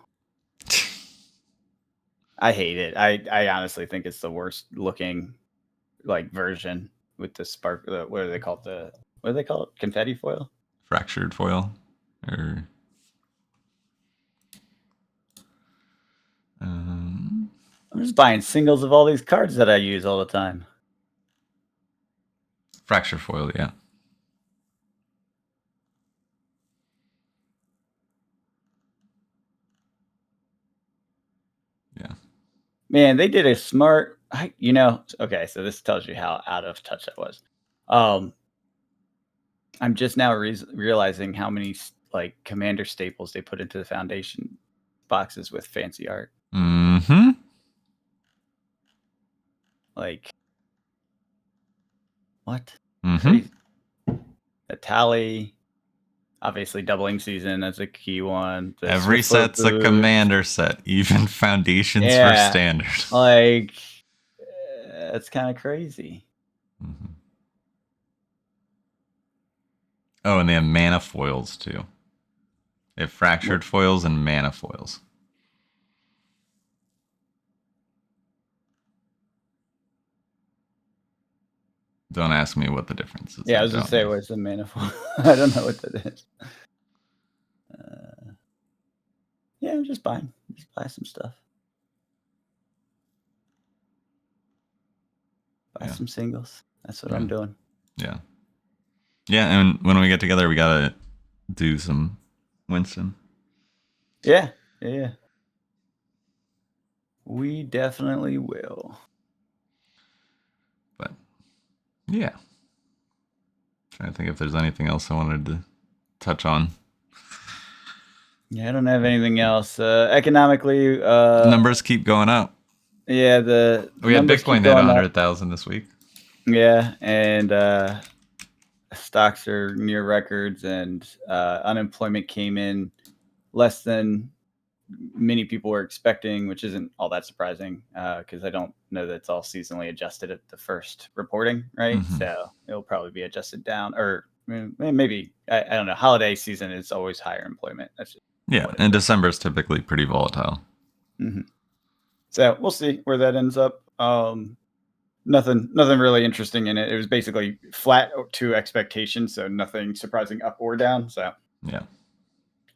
I hate it. I honestly think it's the worst looking like version with the spark. What do they call it? Confetti foil? Fractured foil? Or I'm just buying singles of all these cards that I use all the time. Fractured foil, yeah. Yeah. Man, they did a smart, okay, so this tells you how out of touch I was. I'm just now realizing how many like commander staples they put into the foundation boxes with fancy art. Mm-hmm. Like, what? Mm-hmm. Crazy. The tally, obviously doubling season. That's a key one. The Every Swiftfoot set's a boots. commander set, even foundations for Yeah. standard. Like, that's kind of crazy. Mm-hmm. Oh, and they have mana foils too. They have fractured foils and mana foils. Don't ask me what the difference is. Yeah, I was gonna say, what's the mana foil? I don't know what that is. Yeah, I'm just buying. Just buy some stuff. Buy some singles. That's what I'm doing. Yeah. Yeah, and when we get together, we gotta do some Winston. Yeah. We definitely will. But yeah. Trying to think if there's anything else I wanted to touch on. Yeah, I don't have anything else. Economically, numbers keep going up. Yeah, the we had numbers Bitcoin keep at going 100,000 this week. Yeah, and stocks are near records, and unemployment came in less than many people were expecting, which isn't all that surprising because I don't know that it's all seasonally adjusted at the first reporting, right? Mhm. So it'll probably be adjusted down, or maybe I don't know. Holiday season is always higher employment. That's just Yeah, and December is typically pretty volatile. Mm-hmm. So we'll see where that ends up. Nothing really interesting in it. It was basically flat to expectations, so nothing surprising up or down. So yeah,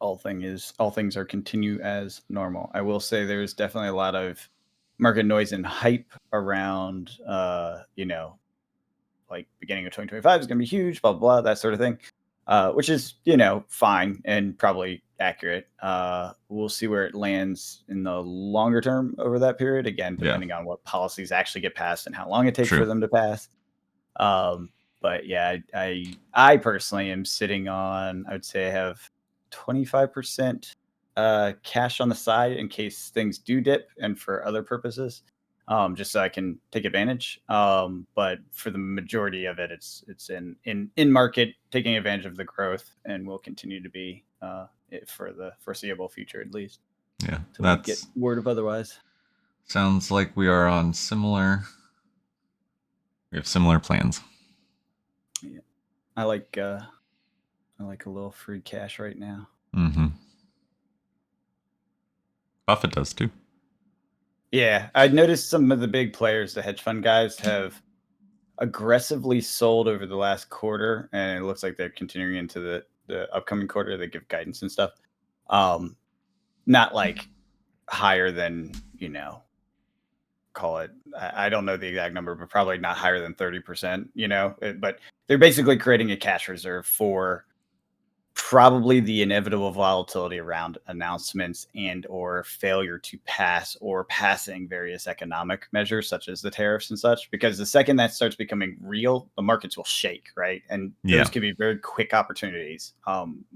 all things are continue as normal. I will say there's definitely a lot of market noise and hype around, like beginning of 2025 is going to be huge, blah, blah, blah, that sort of thing, which is, fine and probably accurate. We'll see where it lands in the longer term over that period. Again, depending on what policies actually get passed and how long it takes for them to pass. But yeah, I personally am sitting on, I would say I have 25% cash on the side in case things do dip and for other purposes, just so I can take advantage. But for the majority of it, it's in market, taking advantage of the growth, and will continue to be it for the foreseeable future at least. Yeah, Until we get word of otherwise. Sounds like we are on similar. We have similar plans. Yeah, I like a little free cash right now. Mm-hmm. Buffett does too. Yeah, I noticed some of the big players, the hedge fund guys, have aggressively sold over the last quarter, and it looks like they're continuing into the upcoming quarter. They give guidance and stuff. Not like higher than, call it, I don't know the exact number, but probably not higher than 30%, but they're basically creating a cash reserve for probably the inevitable volatility around announcements and or failure to pass or passing various economic measures such as the tariffs and such, because the second that starts becoming real, the markets will shake, right? And those could be very quick opportunities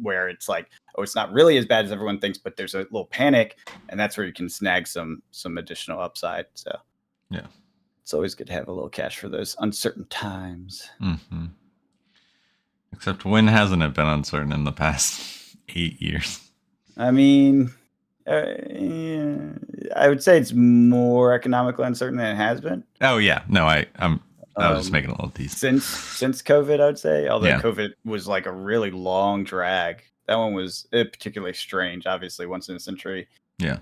where it's like, oh, it's not really as bad as everyone thinks, but there's a little panic, and that's where you can snag some additional upside. So yeah, it's always good to have a little cash for those uncertain times. Mm-hmm. Except when hasn't it been uncertain in the past 8 years? I mean, I would say it's more economically uncertain than it has been. Oh yeah, no, I was just making a little tease. Since COVID, I would say, although COVID was like a really long drag. That one was particularly strange. Obviously, once in a century. Yeah.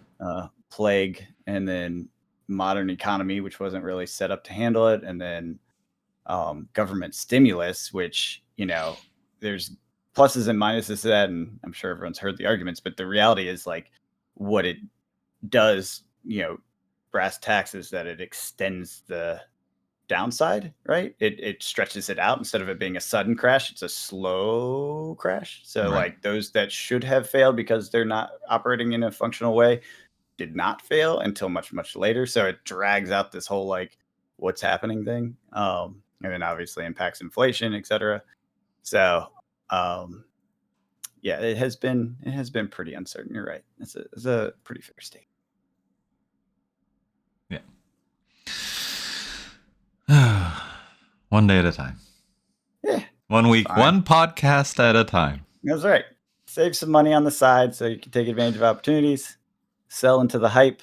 Plague, and then modern economy, which wasn't really set up to handle it, and then government stimulus, which, there's pluses and minuses to that, and I'm sure everyone's heard the arguments, but the reality is like what it does, brass tacks, is that it extends the downside, right? It stretches it out. Instead of it being a sudden crash, it's a slow crash. So like those that should have failed because they're not operating in a functional way did not fail until much, much later. So it drags out this whole like what's happening thing. And then obviously impacts inflation, et cetera. So yeah, it has been pretty uncertain. You're right. It's a pretty fair state. Yeah. One day at a time. Yeah. 1 week, fine. one podcast at a time. That's right. Save some money on the side so you can take advantage of opportunities, sell into the hype,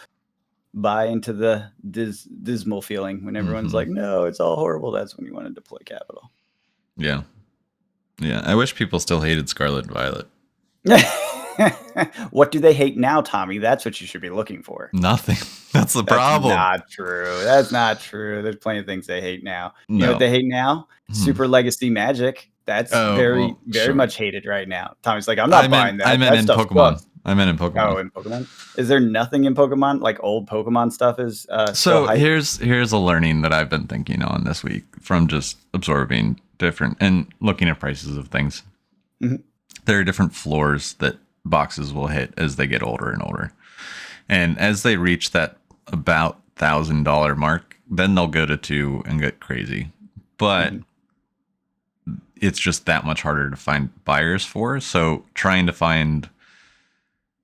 buy into the dismal feeling when everyone's like, no, it's all horrible. That's when you want to deploy capital. Yeah. Yeah. I wish people still hated Scarlet and Violet. What do they hate now, Tommy? That's what you should be looking for. Nothing. That's the problem. Not true. That's not true. There's plenty of things they hate now. No. You know what they hate now? Super Legacy Magic. That's very much hated right now. Tommy's like, I'm not buying that. I meant in Pokemon. Sucks. I meant in Pokemon. Oh, in Pokemon? Is there nothing in Pokemon? Like old Pokemon stuff is so here's a learning that I've been thinking on this week from just absorbing different and looking at prices of things. There are different floors that boxes will hit as they get older and older. And as they reach that about $1,000 mark, then they'll go to 2 and get crazy. But it's just that much harder to find buyers for. So trying to find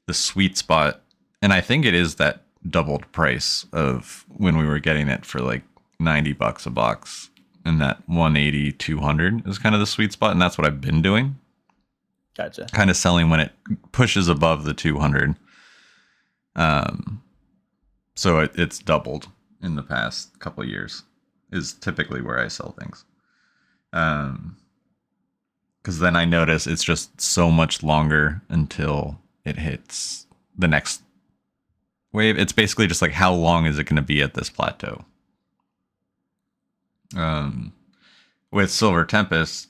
the sweet spot, and I think it is that doubled price of when we were getting it for like $90 a box, and that 180, 200 is kind of the sweet spot. And that's what I've been doing. Gotcha. Kind of selling when it pushes above the 200. So it's doubled in the past couple of years is typically where I sell things. Because then I notice it's just so much longer until it hits the next wave. It's basically just like, how long is it going to be at this plateau? With Silver Tempest,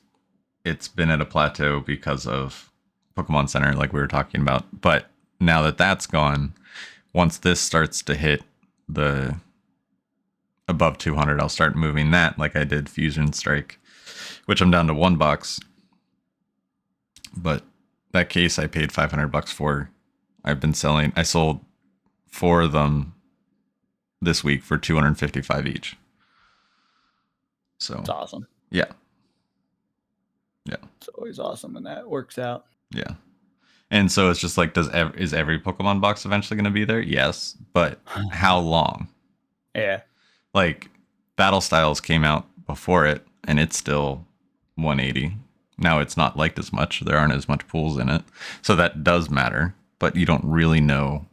it's been at a plateau because of Pokemon Center, like we were talking about. But now that that's gone, once this starts to hit the above 200, I'll start moving that like I did Fusion Strike, which I'm down to 1 box. But that case I paid $500 for. I've been selling. I sold 4 of them this week for $255 each. So it's awesome. Yeah. It's always awesome when that works out. Yeah. And so it's just like, is every Pokemon box eventually going to be there? Yes. But how long? Yeah. Like Battle Styles came out before it and it's still 180. Now it's not liked as much. There aren't as much pools in it. So that does matter, but you don't really know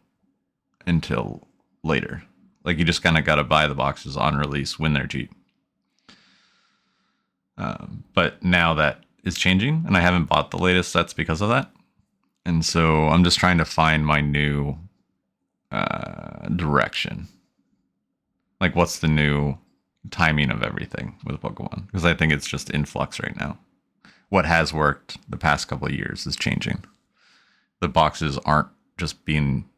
until later. Like you just kind of got to buy the boxes on release when they're cheap. But now that is changing and I haven't bought the latest sets because of that. And so I'm just trying to find my new direction. Like what's the new timing of everything with Pokemon? Because I think it's just in flux right now. What has worked the past couple of years is changing. The boxes aren't just being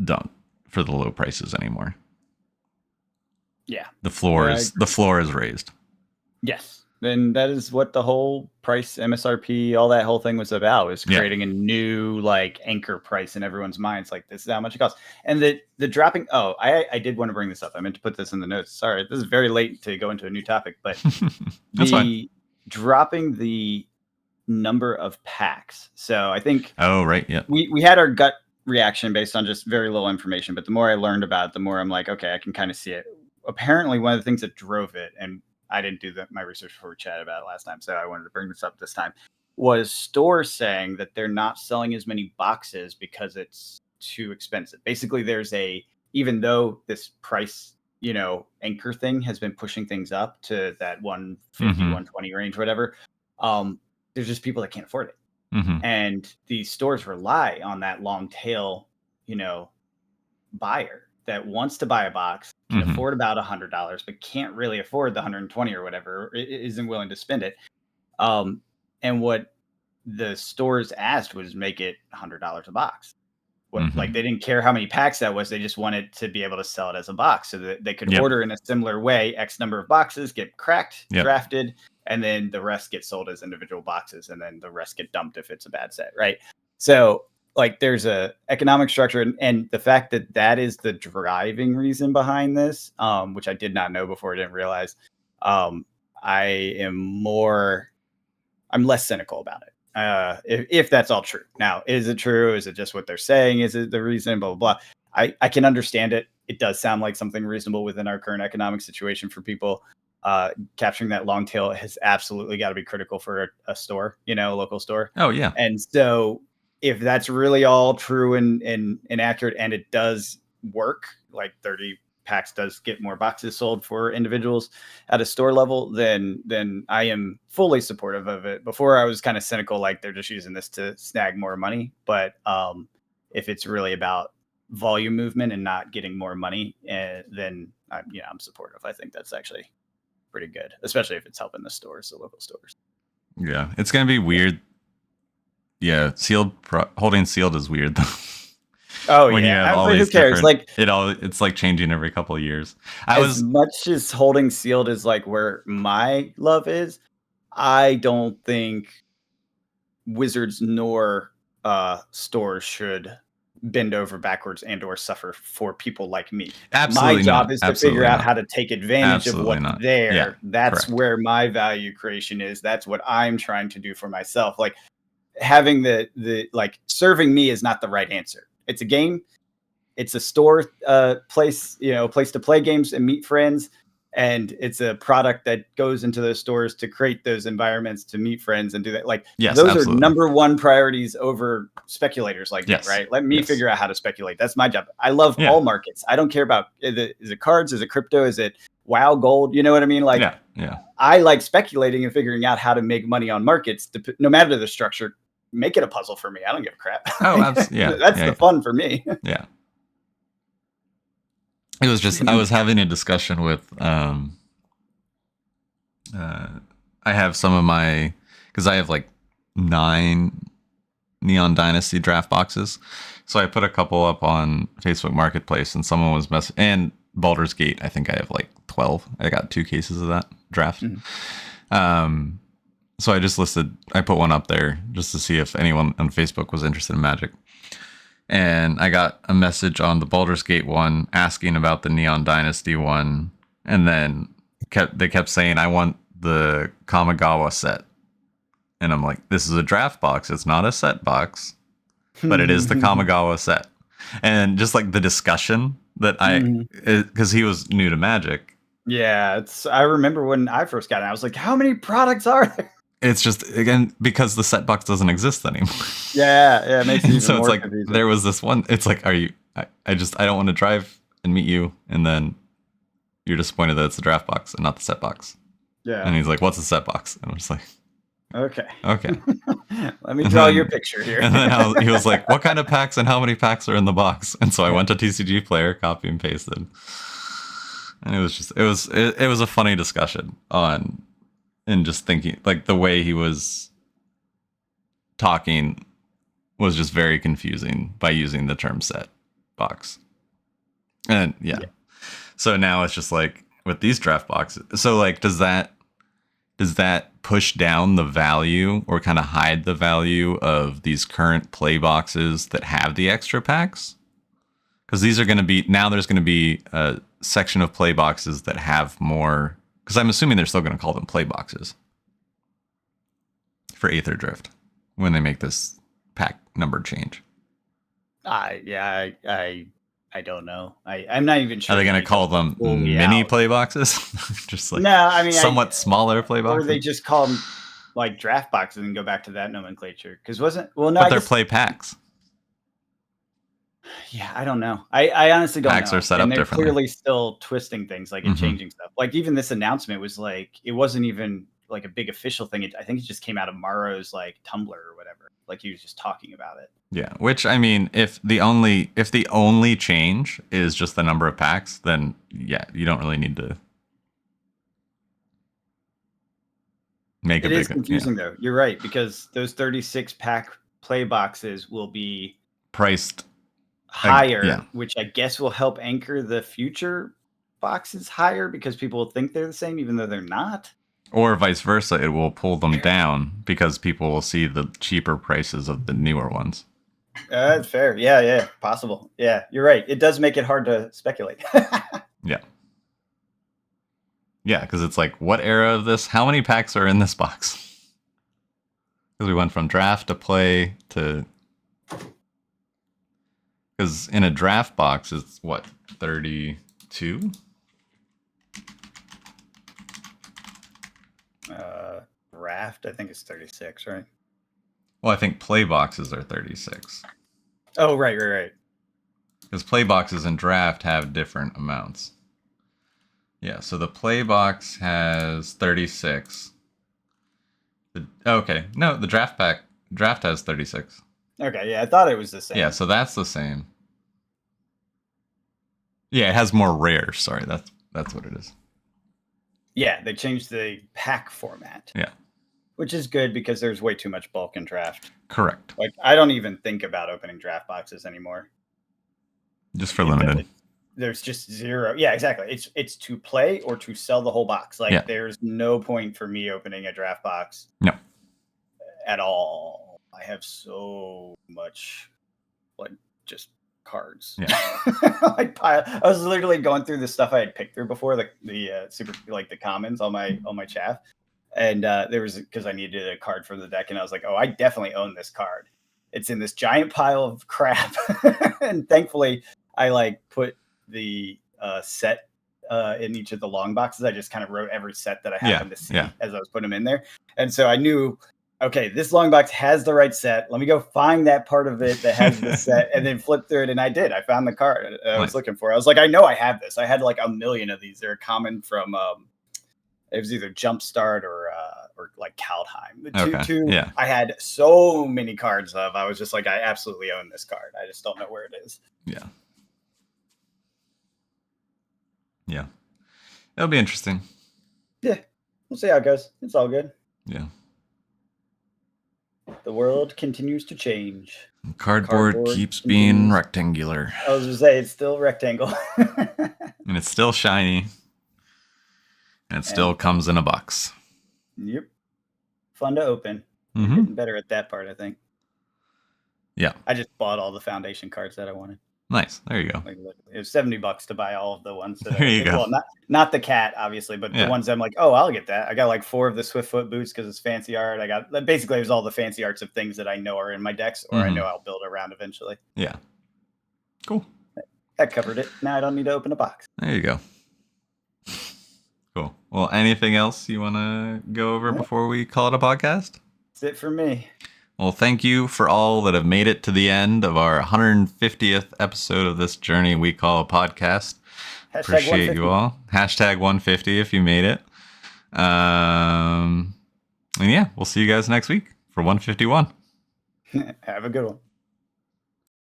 done for the low prices anymore. Yeah. The floor is raised. Yes. And that is what the whole price MSRP, all that whole thing was about, was creating a new like anchor price in everyone's minds. Like this is how much it costs. And the dropping. Oh, I did want to bring this up. I meant to put this in the notes. Sorry, this is very late to go into a new topic, but That's fine. Dropping the number of packs. So I think. Oh, right. Yeah. We had our gut reaction based on just very little information, but the more I learned about it, the more I'm like, okay, I can kind of see it. Apparently, one of the things that drove it, and I didn't do my research before we chatted about it last time, so I wanted to bring this up this time, was stores saying that they're not selling as many boxes because it's too expensive. Basically, even though this price, anchor thing has been pushing things up to that 150, 120 range, whatever, there's just people that can't afford it. And these stores rely on that long tail, buyer that wants to buy a box, can afford about $100, but can't really afford the 120 or whatever, isn't willing to spend it. And what the stores asked was make it $100 a box. Like they didn't care how many packs that was. They just wanted to be able to sell it as a box so that they could order in a similar way, X number of boxes get cracked, drafted, and then the rest get sold as individual boxes. And then the rest get dumped if it's a bad set. Right. So like there's a economic structure and the fact that is the driving reason behind this, which I did not know before. I didn't realize. I'm less cynical about it. if that's all true. Now, is it true? Is it just what they're saying? Is it the reason? Blah, blah, blah. I can understand it. It does sound like something reasonable within our current economic situation for people. Capturing that long tail has absolutely got to be critical for a store, a local store. Oh, yeah. And so if that's really all true and accurate, and it does work, like 30 packs does get more boxes sold for individuals at a store level, then I am fully supportive of it. Before I was kind of cynical, like they're just using this to snag more money. But if it's really about volume movement and not getting more money, then I'm supportive. I think that's actually pretty good, especially if it's helping the stores, the local stores. Yeah, it's gonna be weird. Yeah, holding sealed is weird though. Oh when yeah, you have all these who cares? Like it's like changing every couple of years. As much as holding sealed is like where my love is, I don't think Wizards nor stores should bend over backwards and or suffer for people like me. Absolutely my job not. is to Absolutely figure out not. how to take advantage Absolutely of what's not. there. Yeah, That's correct. where my value creation is. That's what I'm trying to do for myself. Like having the like serving me is not the right answer. It's a game. It's a store place, place to play games and meet friends. And it's a product that goes into those stores to create those environments to meet friends and do that. Like Yes, those absolutely. are number one priorities over speculators like Yes. me, right? Let me Yes. figure out how to speculate. That's my job. I love all markets. I don't care about is it cards, is it crypto, is it WoW gold? You know what I mean? Like yeah. I like speculating and figuring out how to make money on markets, no matter the structure. Make it a puzzle for me. I don't give a crap. Oh, yeah. That's the fun for me. Yeah. It was just I was having a discussion with I have some of my because I have like 9 Neon Dynasty draft boxes, so I put a couple up on Facebook Marketplace, and someone was and Baldur's Gate. I think I have like 12. I got 2 cases of that draft. So I put one up there just to see if anyone on Facebook was interested in Magic. And I got a message on the Baldur's Gate one asking about the Neon Dynasty one, and then they kept saying, I want the Kamigawa set. And I'm like, this is a draft box. It's not a set box, but it is the Kamigawa set. And just like the discussion that because he was new to Magic. Yeah, I remember when I first got it, I was like, how many products are there? It's just, again, because the set box doesn't exist anymore. Yeah, it makes it even so more it's like confusing. There was this one. It's like, I don't want to drive and meet you, and then you're disappointed that it's the draft box and not the set box. Yeah. And he's like, what's the set box? And I'm just like, okay. Let me draw your picture here. And then he was like, what kind of packs and how many packs are in the box? And so I went to TCG Player, copy and pasted. And it was a funny discussion and just thinking, like, the way he was talking was just very confusing by using the term set box. And yeah. So now it's just like with these draft boxes. So like, does that push down the value or kind of hide the value of these current play boxes that have the extra packs? Because these are going to be, now there's going to be a section of play boxes that have more, because I'm assuming they're still going to call them play boxes for Aether Drift when they make this pack number change. I don't know. I'm not even sure. Are they going to call them mini play boxes? Just like somewhat smaller play boxes? Or they just call them like draft boxes and go back to that nomenclature? Because but they're play packs. Yeah, I don't know. I honestly don't know. Packs are set up differently. Clearly still twisting things, like and changing stuff. Like even this announcement was like, it wasn't even like a big official thing. I think it just came out of Maro's like Tumblr or whatever. Like he was just talking about it. Yeah, which I mean, if the only change is just the number of packs, then yeah, you don't really need to make it. It is confusing though. You're right, because those 36 pack play boxes will be priced higher, which I guess will help anchor the future boxes higher because people will think they're the same even though they're not. Or vice versa, it will pull them down because people will see the cheaper prices of the newer ones. That's fair. Yeah, possible. Yeah, you're right. It does make it hard to speculate. Yeah, because it's like, what era of this? How many packs are in this box? Because we went from draft to play to. Because in a draft box, it's what, 32? Raft, I think it's 36, right? Well, I think play boxes are 36. Oh, right. Because play boxes and draft have different amounts. Yeah, so the play box has 36. Okay, no, the draft has 36. Okay, yeah, I thought it was the same. Yeah, so that's the same. Yeah, it has more rares. Sorry, that's what it is. Yeah, they changed the pack format. Yeah. Which is good because there's way too much bulk in draft. Correct. Like, I don't even think about opening draft boxes anymore. Just for limited. There's just zero. Yeah, exactly. It's to play or to sell the whole box. Like, there's no point for me opening a draft box. No. At all. I have so much, like, just cards. Yeah. I was literally going through the stuff I had picked through before, the super, like, the commons on my chaff. And there was, because I needed a card for the deck, and I was like, oh, I definitely own this card. It's in this giant pile of crap. And thankfully, I like put the set in each of the long boxes. I just kind of wrote every set that I happened to see as I was putting them in there. And so I knew, okay, this long box has the right set. Let me go find that part of it that has the set, and then flip through it. And I did. I found the card I was looking for. I was like, I know I have this. I had like a million of these. They're common from it was either Jumpstart or like Kaldheim. I had so many cards of. I was just like, I absolutely own this card. I just don't know where it is. Yeah. Yeah. It'll be interesting. Yeah. We'll see how it goes. It's all good. Yeah. The world continues to change. Cardboard keeps being rectangular. I was going to say, it's still rectangle. And it's still shiny. And it still comes in a box. Yep. Fun to open. Getting better at that part, I think. Yeah. I just bought all the foundation cards that I wanted. Nice. There you go. Like, it was $70 to buy all of the ones. There you go. Well, not the cat, obviously, but the ones that I'm like, oh, I'll get that. I got like 4 of the Swiftfoot boots because it's fancy art. I got, basically, it was all the fancy arts of things that I know are in my decks, or I know I'll build around eventually. Yeah. Cool. That covered it. Now I don't need to open a box. There you go. Cool. Well, anything else you want to go over before we call it a podcast? That's it for me. Well, thank you for all that have made it to the end of our 150th episode of this journey we call a podcast. Appreciate you all. Hashtag 150 if you made it. And yeah, we'll see you guys next week for 151. Have a good one.